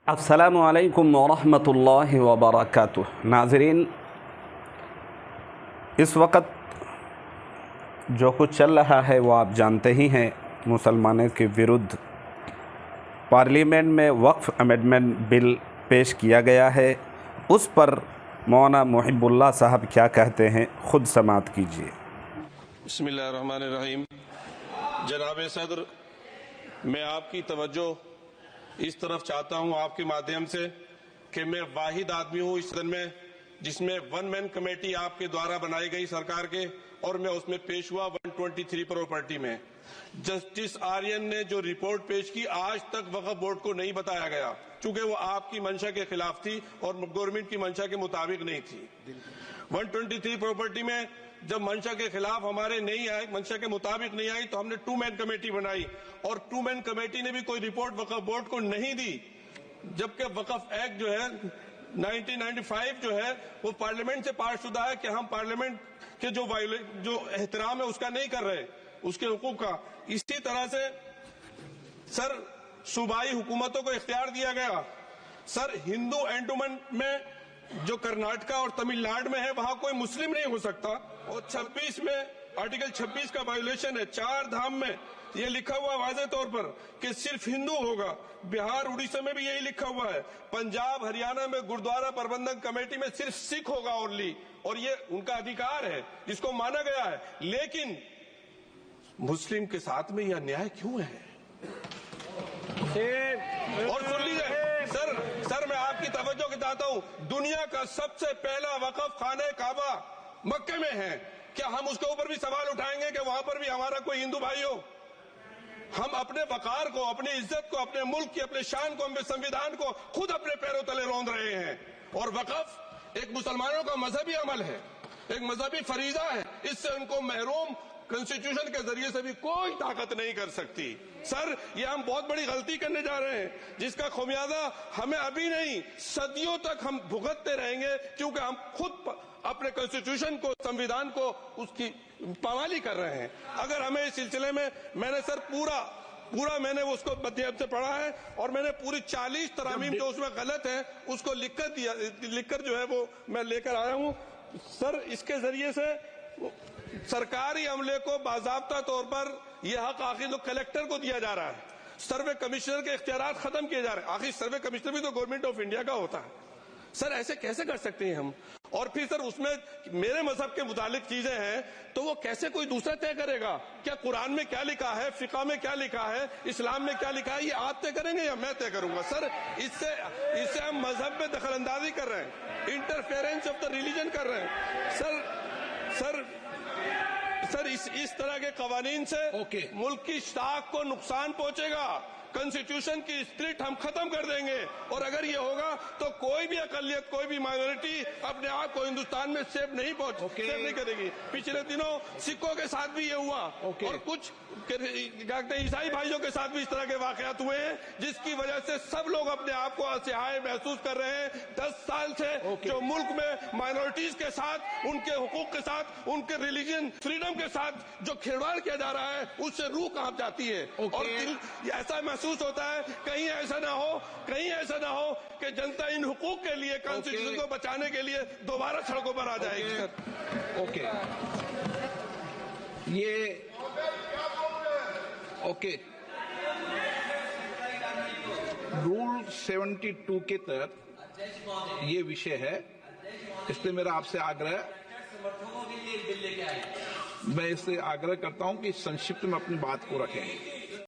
السلام علیکم ورحمۃ اللہ وبرکاتہ۔ ناظرین، اس وقت جو کچھ چل رہا ہے وہ آپ جانتے ہی ہیں۔ مسلمانوں کے ورد پارلیمنٹ میں وقف امینڈمنٹ بل پیش کیا گیا ہے، اس پر مولانا محب اللہ صاحب کیا کہتے ہیں، خود سماعت کیجیے۔ بسم اللہ الرحمن الرحیم۔ جناب صدر، میں آپ کی توجہ اس طرف چاہتا ہوں آپ کے مادھیم سے کہ میں واحد آدمی ہوں اس سدن میں جس میں ون مین کمیٹی آپ کے دوارا بنائی گئی سرکار کے، اور میں اس میں پیش ہوا 123 پراپرٹی میں۔ جسٹس آرین نے جو رپورٹ پیش کی آج تک وقف بورڈ کو نہیں بتایا گیا، چونکہ وہ آپ کی منشا کے خلاف تھی اور گورنمنٹ کی منشا کے مطابق نہیں تھی۔ 123 پراپرٹی میں جب منشا کے خلاف ہمارے نہیں آئی، منشا کے مطابق نہیں آئی، تو ہم نے 2 مین کمیٹی بنائی، اور 2 مین کمیٹی نے بھی کوئی رپورٹ وقف بورڈ کو نہیں دی، جبکہ وقف ایکٹ جو ہے 1995 جو ہے وہ پارلیمنٹ سے پاس شدہ ہے کہ ہم پارلیمنٹ کے جو احترام ہے اس کا نہیں کر رہے، اس کے حقوق کا۔ اسی طرح سے سر صوبائی حکومتوں کو اختیار دیا گیا۔ سر ہندو انڈومن میں جو کرناٹکا اور تمل ناڈو میں ہے وہاں کوئی مسلم نہیں ہو سکتا، اور 26 میں آرٹیکل 26 کا وائلیشن ہے۔ 4 دھام میں یہ لکھا ہوا واضح طور پر کہ صرف ہندو ہوگا۔ بہار اڑیسہ میں بھی یہی لکھا ہوا ہے۔ پنجاب ہریانہ میں گردوارہ پربندھن کمیٹی میں صرف سکھ ہوگا اونلی، اور یہ ان کا ادھیکار ہے جس کو مانا گیا ہے۔ لیکن مسلم کے ساتھ میں یہ انیائے کیوں ہے؟ اور سن لیجیے سر میں آپ کی توجہ کے چاہتا ہوں، دنیا کا سب سے پہلا وقف خانہ کعبہ مکے میں ہے، کیا ہم اس کے اوپر بھی سوال اٹھائیں گے کہ وہاں پر بھی ہمارا کوئی ہندو بھائی ہو؟ ہم اپنے وقار کو، اپنی عزت کو، اپنے ملک کی اپنے شان کو، اپنے سنویدھان کو خود اپنے پیروں تلے روند رہے ہیں، اور وقف ایک مسلمانوں کا مذہبی عمل ہے، ایک مذہبی فریضہ ہے، اس سے ان کو محروم کنسٹیٹیوشن کے ذریعے سے بھی کوئی طاقت نہیں کر سکتی۔ سر یہ ہم بہت بڑی غلطی کرنے جا رہے ہیں جس کا خمیازہ ہمیں ابھی نہیں صدیوں تک ہم بھگتتے رہیں گے، کیونکہ ہم خود اپنے کنسٹیٹیوشن کو، سنویدھان کو، اس کی پامالی کر رہے ہیں۔ اگر ہمیں اس سلسلے میں نے سر پورا میں نے اس کو مدھیم سے پڑھا ہے، اور میں نے پوری 40 ترامیم جو اس میں غلط ہیں اس کو لکھ کر جو ہے وہ میں لے کر آیا ہوں۔ سر اس کے ذریعے سے سرکاری عملے کو باضابطہ طور پر یہ حق آخر کلیکٹر کو دیا جا رہا ہے، سروے کمشنر کے اختیارات ختم کیے جا رہے ہیں۔ آخر سروے کمشنر بھی تو گورنمنٹ آف انڈیا کا ہوتا ہے۔ سر ایسے کیسے کر سکتے ہیں ہم؟ اور پھر سر اس میں میرے مذہب کے متعلق چیزیں ہیں تو وہ کیسے کوئی دوسرا طے کرے گا؟ کیا قرآن میں کیا لکھا ہے، فقہ میں کیا لکھا ہے، اسلام میں کیا لکھا ہے، یہ آپ طے کریں گے یا میں طے کروں گا؟ سر اس سے ہم مذہب میں دخل اندازی کر رہے ہیں، انٹرفیرنس آف دا ریلیجن کر رہے ہیں۔ سر اس طرح کے قوانین سے ملک کی شاخ کو نقصان پہنچے گا، کنسٹیٹیوشن کی اسپرٹ ہم ختم کر دیں گے، اور اگر یہ ہوگا تو کوئی بھی اقلیت، کوئی بھی مائنورٹی اپنے آپ کو ہندوستان میں سیف نہیں کرے گی۔ پچھلے دنوں سکھوں کے ساتھ بھی یہ ہوا، اور کچھ عیسائی بھائیوں کے ساتھ بھی اس طرح کے واقعات ہوئے ہیں، جس کی وجہ سے سب لوگ اپنے آپ کو اسہائے محسوس کر رہے ہیں۔ 10 سال سے جو ملک میں مائنورٹیز کے ساتھ، ان کے حقوق کے ساتھ، ان کے ریلیجن فریڈم کے ساتھ جو کھلواڑ کیا جا رہا ہے، اس سے روح کانپ جاتی ہے، اور ایسا محسوس ہوتا ہے کہیں ایسا نہ ہو کہ جنتا ان حقوق کے لیے، کانسٹیٹیوشن کو بچانے کے لیے دوبارہ سڑکوں پر آ جائے گی۔ رول 72 کے تحت یہ وشے ہے، اس لیے میرا آپ سے آگرہ میں اس سے آگرہ کرتا ہوں کہ سنکشپت میں اپنی بات کو رکھیں۔